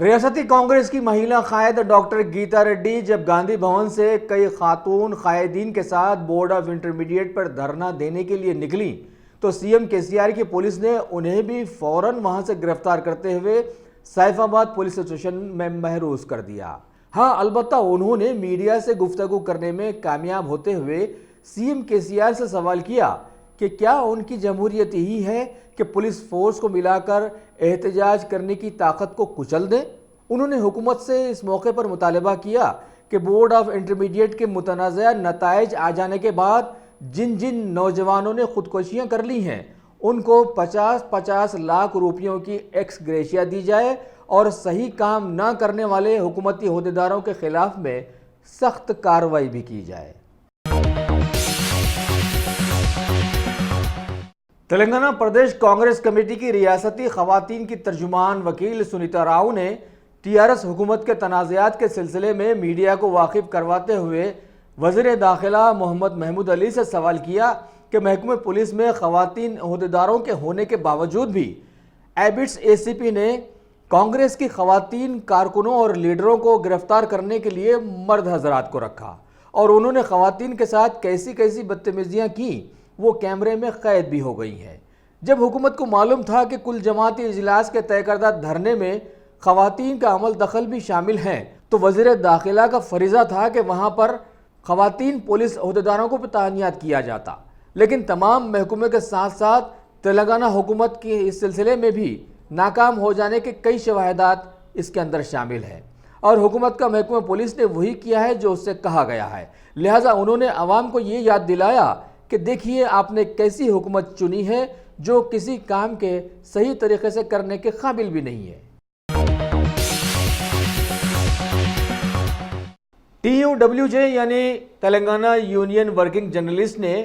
ریاستی کانگریس کی مہیلا قائد ڈاکٹر گیتا ریڈی جب گاندھی بھون سے کئی خاتون قائدین کے ساتھ بورڈ آف انٹرمیڈیٹ پر دھرنا دینے کے لیے نکلی تو سی ایم KCR کی پولیس نے انہیں بھی فوراً وہاں سے گرفتار کرتے ہوئے سیف آباد پولیس اسٹیشن میں محروس کر دیا۔ ہاں، البتہ انہوں نے میڈیا سے گفتگو کرنے میں کامیاب ہوتے ہوئے سی ایم KCR سے سوال کیا کہ کیا ان کی جمہوریت یہی ہے کہ پولیس فورس کو ملا کر احتجاج کرنے کی طاقت کو کچل دیں۔ انہوں نے حکومت سے اس موقع پر مطالبہ کیا کہ بورڈ آف انٹرمیڈیٹ کے متنازع نتائج آ جانے کے بعد جن نوجوانوں نے خودکشیاں کر لی ہیں ان کو 50 لاکھ روپیوں کی ایکس گریشیا دی جائے اور صحیح کام نہ کرنے والے حکومتی عہدیداروں کے خلاف میں سخت کارروائی بھی کی جائے۔ تلنگانہ پردیش کانگریس کمیٹی کی ریاستی خواتین کی ترجمان وکیل سنیتا راؤ نے TRS حکومت کے تنازعات کے سلسلے میں میڈیا کو واقف کرواتے ہوئے وزیر داخلہ محمد محمود علی سے سوال کیا کہ محکمہ پولیس میں خواتین عہدیداروں کے ہونے کے باوجود بھی ایبٹس ACP نے کانگریس کی خواتین کارکنوں اور لیڈروں کو گرفتار کرنے کے لیے مرد حضرات کو رکھا اور انہوں نے خواتین کے ساتھ کیسی بدتمیزیاں کی وہ کیمرے میں قید بھی ہو گئی ہیں۔ جب حکومت کو معلوم تھا کہ کل جماعتی اجلاس کے طے کردہ دھرنے میں خواتین کا عمل دخل بھی شامل ہیں تو وزیر داخلہ کا فریضہ تھا کہ وہاں پر خواتین پولیس عہدیداروں کو بھی تعینات کیا جاتا، لیکن تمام محکمے کے ساتھ ساتھ تلنگانہ حکومت کی اس سلسلے میں بھی ناکام ہو جانے کے کئی شواہدات اس کے اندر شامل ہیں اور حکومت کا محکمہ پولیس نے وہی کیا ہے جو اس سے کہا گیا ہے۔ لہٰذا انہوں نے عوام کو یہ یاد دلایا کہ دیکھیے آپ نے کیسی حکومت چنی ہے جو کسی کام کے صحیح طریقے سے کرنے کے قابل بھی نہیں ہے۔ TUWJ یعنی تلنگانہ یونین ورکنگ جرنلسٹ نے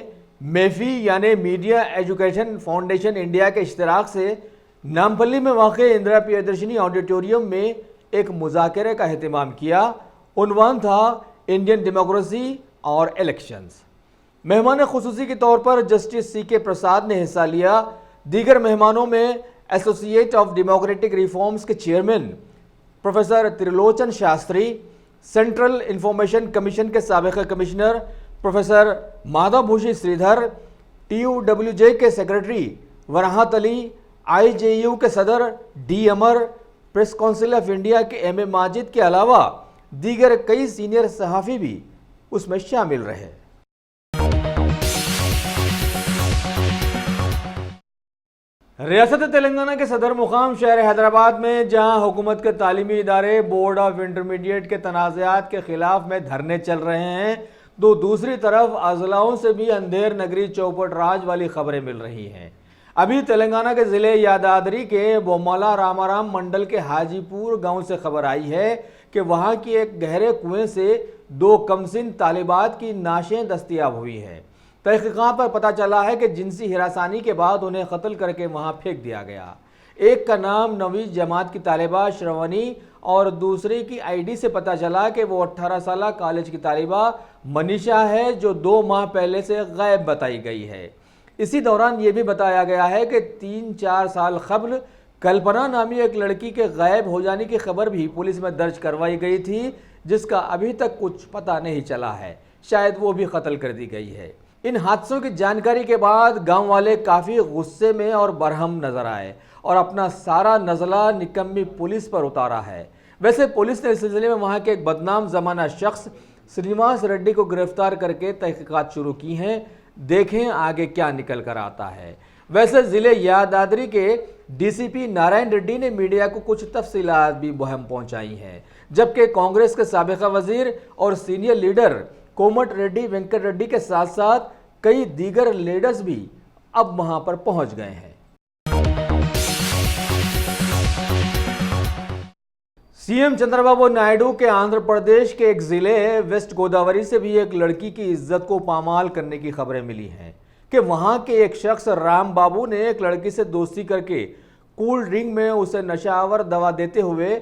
میفی یعنی میڈیا ایجوکیشن فاؤنڈیشن انڈیا کے اشتراک سے نامپلی میں واقع اندرا پریادرشنی آڈیٹوریم میں ایک مذاکرے کا اہتمام کیا۔ عنوان تھا انڈین ڈیموکریسی اور الیکشنز۔ مہمان خصوصی کے طور پر جسٹس CK پرساد نے حصہ لیا۔ دیگر مہمانوں میں ایسوسیٹ آف ڈیموکریٹک ریفارمز کے chairman professor Trilochan Shastri, central information commission کے سابق commissioner professor Madabhushi Sridhar, TUWJ کے سیکرٹری ورحات علی، IJU کے صدر D Amar, press council of India کے MM ماجد کے علاوہ دیگر کئی سینئر صحافی بھی اس میں شامل رہے۔ ریاست تلنگانہ کے صدر مقام شہر حیدرآباد میں جہاں حکومت کے تعلیمی ادارے بورڈ آف انٹرمیڈیٹ کے تنازعات کے خلاف میں دھرنے چل رہے ہیں تو دوسری طرف اضلاعوں سے بھی اندھیر نگری چوپٹ راج والی خبریں مل رہی ہیں۔ ابھی تلنگانہ کے ضلع یادادری کے بومالا رامارام منڈل کے حاجی پور گاؤں سے خبر آئی ہے کہ وہاں کی ایک گہرے کنویں سے 2 کمسن طالبات کی نعشیں دستیاب ہوئی ہیں۔ تحقیقات پر پتہ چلا ہے کہ جنسی ہراسانی کے بعد انہیں قتل کر کے وہاں پھینک دیا گیا۔ ایک کا نام 9ویں جماعت کی طالبہ شروانی اور دوسرے کی ID سے پتہ چلا کہ وہ 18 سالہ کالج کی طالبہ منیشا ہے جو 2 ماہ پہلے سے غائب بتائی گئی ہے۔ اسی دوران یہ بھی بتایا گیا ہے کہ 3-4 سال قبل کلپنا نامی ایک لڑکی کے غائب ہو جانے کی خبر بھی پولیس میں درج کروائی گئی تھی جس کا ابھی تک کچھ پتہ نہیں چلا ہے، شاید وہ بھی قتل کر دی گئی ہے۔ ان حادثوں کی جانکاری کے بعد گاؤں والے کافی غصے میں اور برہم نظر آئے اور اپنا سارا نزلہ نکمی پولیس پر اتارا ہے۔ ویسے پولیس نے اس سلسلے میں وہاں کے ایک بدنام زمانہ شخص سرینواس ریڈی کو گرفتار کر کے تحقیقات شروع کی ہیں، دیکھیں آگے کیا نکل کر آتا ہے۔ ویسے ضلع یادادری کے DCP نارائن ریڈی نے میڈیا کو کچھ تفصیلات بھی مہم پہنچائی ہیں، جبکہ کانگریس کے سابقہ وزیر اور senior leader Komati ready Venkat Reddy کے ساتھ ساتھ کئی دیگر لیڈرز بھی اب وہاں پر پہنچ گئے ہیں۔ CM چندر بابو نائیڈو کے آندھرا پردیش کے ایک ضلع ویسٹ گوداوری سے بھی ایک لڑکی کی عزت کو پامال کرنے کی خبریں ملی ہیں کہ وہاں کے ایک شخص رام بابو نے ایک لڑکی سے دوستی کر کے کول ڈرنک میں اسے نشہ آور دوا دیتے ہوئے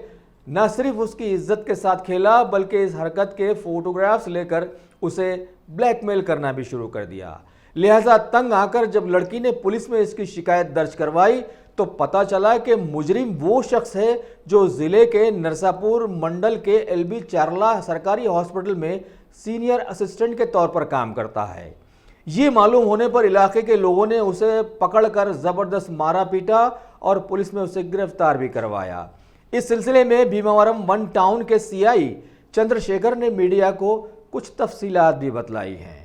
نہ صرف اس کی عزت کے ساتھ کھیلا بلکہ اس حرکت کے فوٹوگرافز لے کر اسے بلیک میل کرنا بھی شروع کر دیا۔ لہٰذا تنگ آ کر جب لڑکی نے پولیس میں اس کی شکایت درج کروائی تو پتہ چلا کہ مجرم وہ شخص ہے جو ضلع کے نرساپور منڈل کے ایل بی چارلا سرکاری ہاسپٹل میں سینئر اسسٹنٹ کے طور پر کام کرتا ہے۔ یہ معلوم ہونے پر علاقے کے لوگوں نے اسے پکڑ کر زبردست مارا پیٹا اور پولیس میں اسے گرفتار بھی کروایا۔ اس سلسلے میں بھیماورم 1 ٹاؤن کے سی آئی چندر شیکھر نے میڈیا کو کچھ تفصیلات بھی بتلائی ہیں۔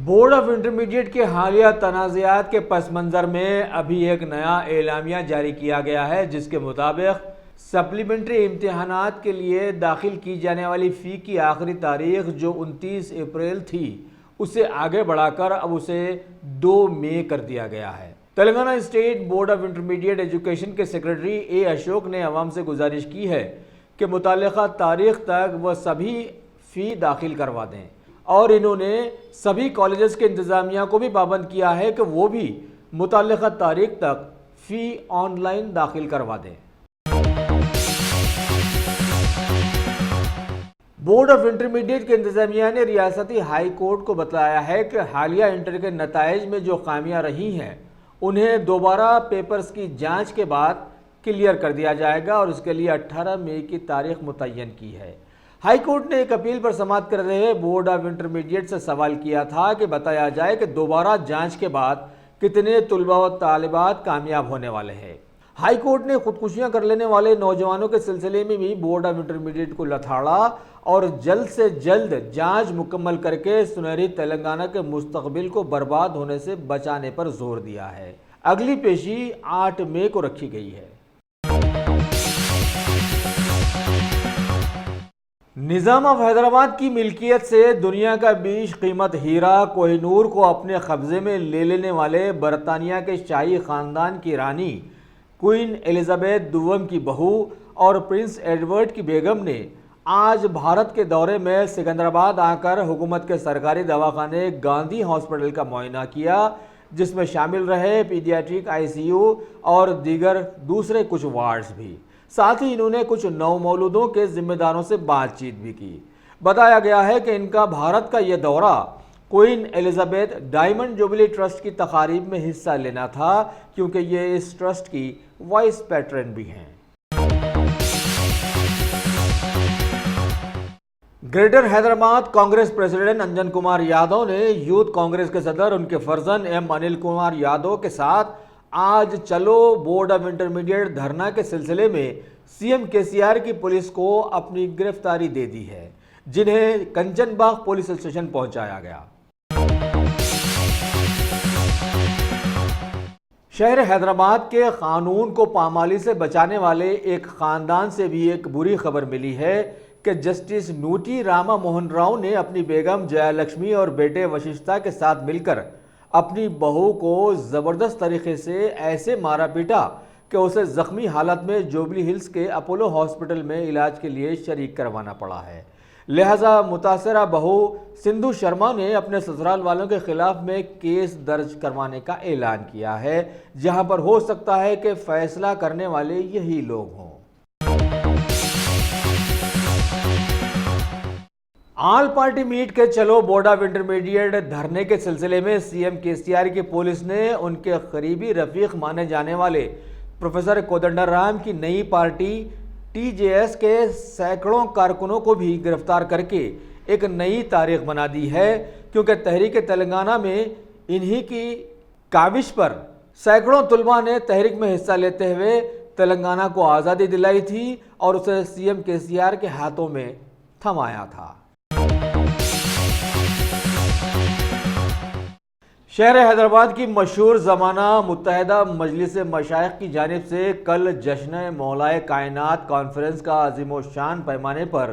بورڈ آف انٹرمیڈیٹ کے حالیہ تنازعات کے پس منظر میں ابھی ایک نیا اعلامیہ جاری کیا گیا ہے، جس کے مطابق سپلیمنٹری امتحانات کے لیے داخل کی جانے والی فی کی آخری تاریخ جو 29 اپریل تھی اسے آگے بڑھا کر اب اسے 2 مئی کر دیا گیا ہے۔ Telangana state board of intermediate education کے سیکرٹری اے اشوک نے عوام سے گزارش کی ہے کہ متعلقہ تاریخ تک وہ سبھی فی داخل کروا دیں، اور انہوں نے سبھی کالجز کے انتظامیہ کو بھی پابند کیا ہے کہ وہ بھی متعلقہ تاریخ تک فی آن لائن داخل کروا دیں۔ بورڈ آف انٹرمیڈیٹ کے انتظامیہ نے ریاستی ہائی کورٹ کو بتایا ہے کہ حالیہ انٹر کے نتائج میں جو خامیاں رہی ہیں انہیں دوبارہ پیپرز کی جانچ کے بعد کلیئر کر دیا جائے گا، اور اس کے لیے 18 مئی کی تاریخ متعین کی ہے۔ ہائی کورٹ نے ایک اپیل پر سماعت کر رہے بورڈ آف انٹرمیڈیٹ سے سوال کیا تھا کہ بتایا جائے کہ دوبارہ جانچ کے بعد کتنے طلباء و طالبات کامیاب ہونے والے ہیں۔ ہائی کورٹ نے خودکشیاں کر لینے والے نوجوانوں کے سلسلے میں بھی بورڈ آف انٹرمیڈیٹ کو لتاڑا اور جلد سے جلد جانچ مکمل کر کے سنہری تلنگانہ کے مستقبل کو برباد ہونے سے بچانے پر زور دیا ہے۔ اگلی پیشی 8 مئی کو رکھی گئی ہے۔ نظام آف حیدرآباد کی ملکیت سے دنیا کا بیش قیمت ہیرا کوہ نور کو اپنے قبضے میں لے لینے والے برطانیہ کے شاہی خاندان کی رانی کوئین ایلزابتھ دوم کی بہو اور پرنس ایڈورڈ کی بیگم نے آج بھارت کے دورے میں سکندرآباد آ کر حکومت کے سرکاری دواخانے گاندھی ہاسپٹل کا معائنہ کیا، جس میں شامل رہے پیڈیاٹرک ICU اور دیگر دوسرے کچھ وارڈز بھی۔ ساتھ ہی انہوں نے کچھ نومولودوں کے ذمہ داروں سے بات چیت بھی کی۔ بتایا گیا ہے کہ ان کا بھارت کا یہ دورہ کوئین ایلزابتھ ڈائمنڈ جوبلی ٹرسٹ کی تقاریب میں حصہ لینا تھا، کیونکہ یہ اس ٹرسٹ کی وائس پیٹرن بھی ہیں۔ Greater Hyderabad Congress president engine Kumar Yadav نے یوتھ کانگریس کے صدر ان کے فرزند ایم انل کمار یادو کے ساتھ آج چلو بورڈ آف انٹرمیڈیٹ دھرنا کے سلسلے میں CM KCR کی پولیس کو اپنی گرفتاری دے دی ہے، جنہیں کنچن باغ پولیس اسٹیشن پہنچایا گیا۔ شہر حیدرآباد کے قانون کو پامالی سے بچانے والے ایک خاندان سے بھی ایک بری خبر ملی ہے کہ جسٹس نوٹی راما موہن راؤ نے اپنی بیگم جیا لکشمی اور بیٹے وششتا کے ساتھ مل کر اپنی بہو کو زبردست طریقے سے ایسے مارا پیٹا کہ اسے زخمی حالت میں جوبلی ہلز کے اپولو ہاسپٹل میں علاج کے لیے شریک کروانا پڑا ہے۔ لہٰذا متاثرہ بہو سندھو شرما نے اپنے سسرال والوں کے خلاف میں کیس درج کروانے کا اعلان کیا ہے، جہاں پر ہو سکتا ہے کہ فیصلہ کرنے والے یہی لوگ ہوں۔ آل پارٹی میٹ کے چلو بورڈ آف انٹرمیڈیٹ دھرنے کے سلسلے میں CM KCR کی پولیس نے ان کے قریبی رفیق مانے جانے والے پروفیسر کودنڈا رام کی نئی پارٹی TJS کے سینکڑوں کارکنوں کو بھی گرفتار کر کے ایک نئی تاریخ بنا دی ہے، کیونکہ تحریک تلنگانہ میں انہی کی کاوش پر سینکڑوں طلباء نے تحریک میں حصہ لیتے ہوئے تلنگانہ کو آزادی دلائی تھی اور اسے CM KCR کے ہاتھوں میں تھمایا تھا۔ شہر حیدرآباد کی مشہور زمانہ متحدہ مجلس مشائخ کی جانب سے کل جشن مولائے کائنات کانفرنس کا عظیم و شان پیمانے پر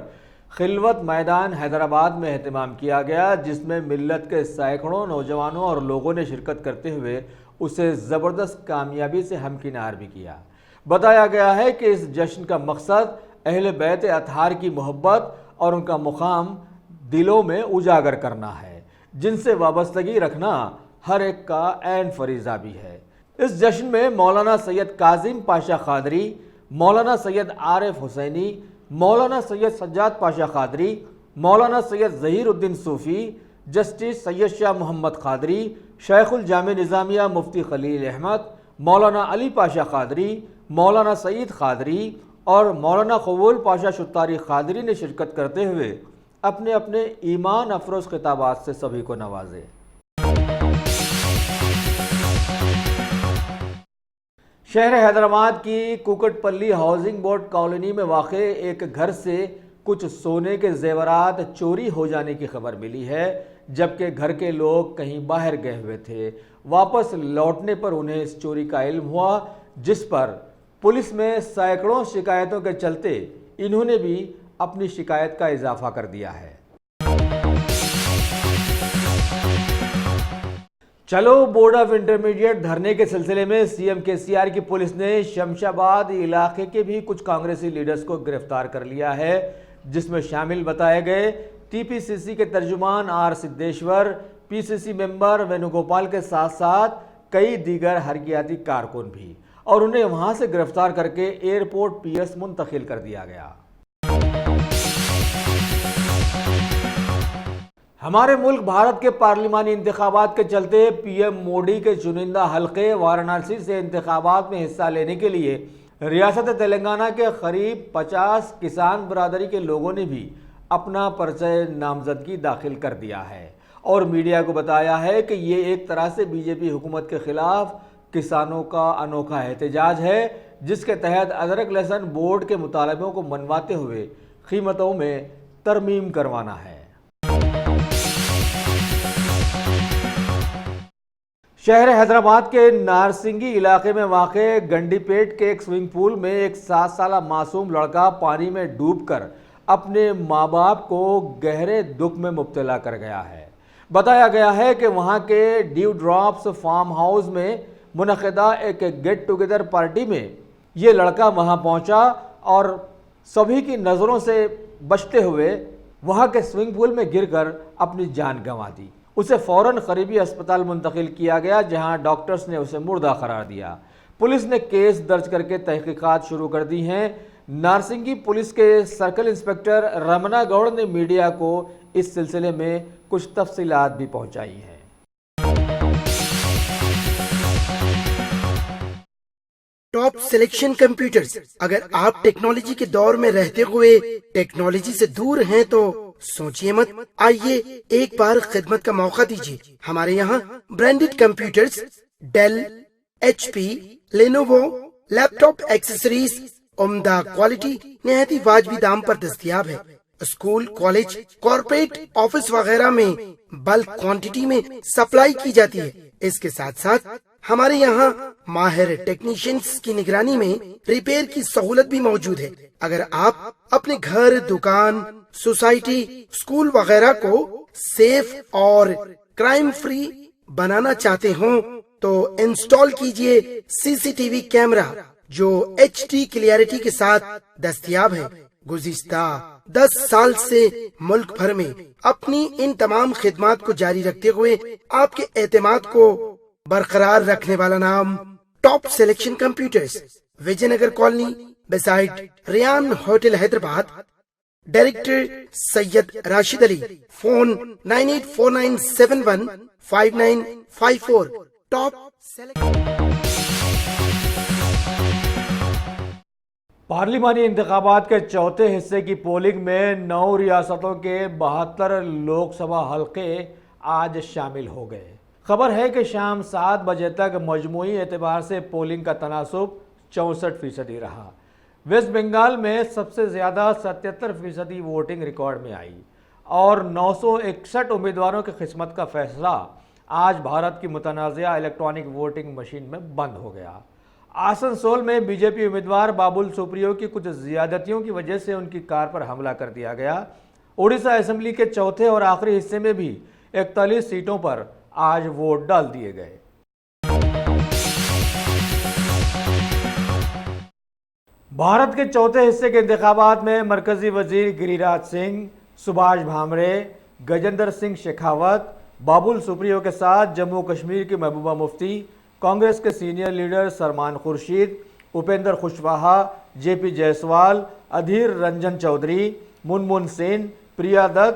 خلوت میدان حیدرآباد میں اہتمام کیا گیا، جس میں ملت کے سینکڑوں نوجوانوں اور لوگوں نے شرکت کرتے ہوئے اسے زبردست کامیابی سے ہمکنار بھی کیا۔ بتایا گیا ہے کہ اس جشن کا مقصد اہل بیت اطہار کی محبت اور ان کا مقام دلوں میں اجاگر کرنا ہے، جن سے وابستگی رکھنا ہر ایک کا عین فریضہ بھی ہے۔ اس جشن میں مولانا سید کاظم پاشا قادری، مولانا سید عارف حسینی، مولانا سید سجاد پاشا قادری، مولانا سید ظہیر الدین صوفی، جسٹس سید شاہ محمد قادری، شیخ الجامع نظامیہ مفتی خلیل احمد، مولانا علی پاشا قادری، مولانا سعید قادری اور مولانا قبول پاشا شتاری قادری نے شرکت کرتے ہوئے اپنے اپنے ایمان افروز خطابات سے سبھی کو نوازے۔ شہر حیدرآباد کی کوکٹ پلی ہاؤسنگ بورڈ کالونی میں واقع ایک گھر سے کچھ سونے کے زیورات چوری ہو جانے کی خبر ملی ہے، جبکہ گھر کے لوگ کہیں باہر گئے ہوئے تھے۔ واپس لوٹنے پر انہیں اس چوری کا علم ہوا، جس پر پولیس میں سینکڑوں شکایتوں کے چلتے انہوں نے بھی اپنی شکایت کا اضافہ کر دیا ہے۔ چلو بورڈ آف انٹرمیڈیٹ دھرنے کے سلسلے میں سی ایم KCR کی پولیس نے شمشاباد علاقے کے بھی کچھ کانگریسی لیڈرز کو گرفتار کر لیا ہے، جس میں شامل بتائے گئے TPCC کے ترجمان آر سدھیشور، PCC ممبر وینو گوپال کے ساتھ ساتھ کئی دیگر حرکیاتی کارکن بھی، اور انہیں وہاں سے گرفتار کر کے ایئرپورٹ PS منتقل کر دیا گیا۔ ہمارے ملک بھارت کے پارلیمانی انتخابات کے چلتے PM موڈی کے چنندہ حلقے وارانسی سے انتخابات میں حصہ لینے کے لیے ریاست تلنگانہ کے قریب 50 کسان برادری کے لوگوں نے بھی اپنا پرچہ نامزدگی داخل کر دیا ہے اور میڈیا کو بتایا ہے کہ یہ ایک طرح سے BJP حکومت کے خلاف کسانوں کا انوکھا احتجاج ہے، جس کے تحت ادرک لہسن بورڈ کے مطالبوں کو منواتے ہوئے قیمتوں میں ترمیم کروانا ہے۔ شہر حیدرآباد کے نارسنگی علاقے میں واقع گنڈی پیٹ کے ایک سوئمنگ پول میں ایک 7 سالہ معصوم لڑکا پانی میں ڈوب کر اپنے ماں باپ کو گہرے دکھ میں مبتلا کر گیا ہے۔ بتایا گیا ہے کہ وہاں کے ڈیو ڈراپس فارم ہاؤس میں منعقدہ ایک گیٹ ٹوگیدر پارٹی میں یہ لڑکا وہاں پہنچا اور سبھی کی نظروں سے بچتے ہوئے وہاں کے سوئمنگ پول میں گر کر اپنی جان گنوا دی۔ اسے فوراً قریبی اسپتال منتقل کیا گیا، جہاں ڈاکٹرز نے اسے مردہ قرار دیا۔ پولیس نے کیس درج کر کے تحقیقات شروع کر دی ہیں۔ نارسنگی پولیس کے سرکل انسپکٹر رمنا گوڑ نے میڈیا کو اس سلسلے میں کچھ تفصیلات بھی پہنچائی ہیں۔ Top selection computers. اگر آپ ٹیکنالوجی کے دور میں رہتے ہوئے ٹیکنالوجی سے دور ہیں تو سوچئے مت، آئیے ایک بار خدمت کا موقع دیجیے۔ ہمارے یہاں branded computers, Dell, HP، Lenovo, laptop accessories عمدہ کوالٹی نہایت واجبی دام پر دستیاب ہے۔ اسکول، کالج، کارپوریٹ آفس وغیرہ میں بلک کوانٹٹی میں سپلائی کی جاتی ہے۔ اس کے ساتھ ساتھ ہمارے یہاں ماہر ٹیکنیشینز کی نگرانی میں ریپیئر کی سہولت بھی موجود ہے۔ اگر آپ اپنے گھر، دکان، سوسائٹی، اسکول وغیرہ کو سیف اور کرائم فری بنانا چاہتے ہوں تو انسٹال کیجئے CCTV کیمرہ جو HD کلیئرٹی کے ساتھ دستیاب ہے۔ گزشتہ 10 سال سے ملک بھر میں اپنی ان تمام خدمات کو جاری رکھتے ہوئے آپ کے اعتماد کو برقرار رکھنے والا نام top selection computers, Vijay Nagar colony beside Ryan hotel Hyderabad. Director Syed Rashid Ali, phone 9849715954۔ Top پارلیمانی انتخابات کے چوتھے حصے کی پولنگ میں 9 ریاستوں کے 72 لوک سبھا حلقے آج شامل ہو گئے۔ خبر ہے کہ شام 7 بجے تک مجموعی اعتبار سے پولنگ کا تناسب 64% رہا۔ ویسٹ بنگال میں سب سے زیادہ 77% ووٹنگ ریکارڈ میں آئی اور 961 امیدواروں کی قسمت کا فیصلہ آج بھارت کی متنازعہ الیکٹرانک ووٹنگ مشین میں بند ہو گیا۔ آسنسول میں BJP امیدوار بابل سپریو کی کچھ زیادتیوں کی وجہ سے ان کی کار پر حملہ کر دیا گیا۔ اڑیسہ اسمبلی کے چوتھے اور آخری حصے میں بھی 41 سیٹوں پر آج ووٹ ڈال دیے گئے۔ بھارت کے چوتھے حصے کے انتخابات میں مرکزی وزیر گری راج سنگھ، سبھاش بھامرے، گجیندر سنگھ شیخاوت، بابل سپریو کے ساتھ جموں کشمیر کی محبوبہ مفتی، کانگریس کے senior leader Salman Khurshid, Upendra Kushwaha, JP، Jaiswal, Adhir Ranjan Chowdhury, Moonmoon Sen, Priya Dutt,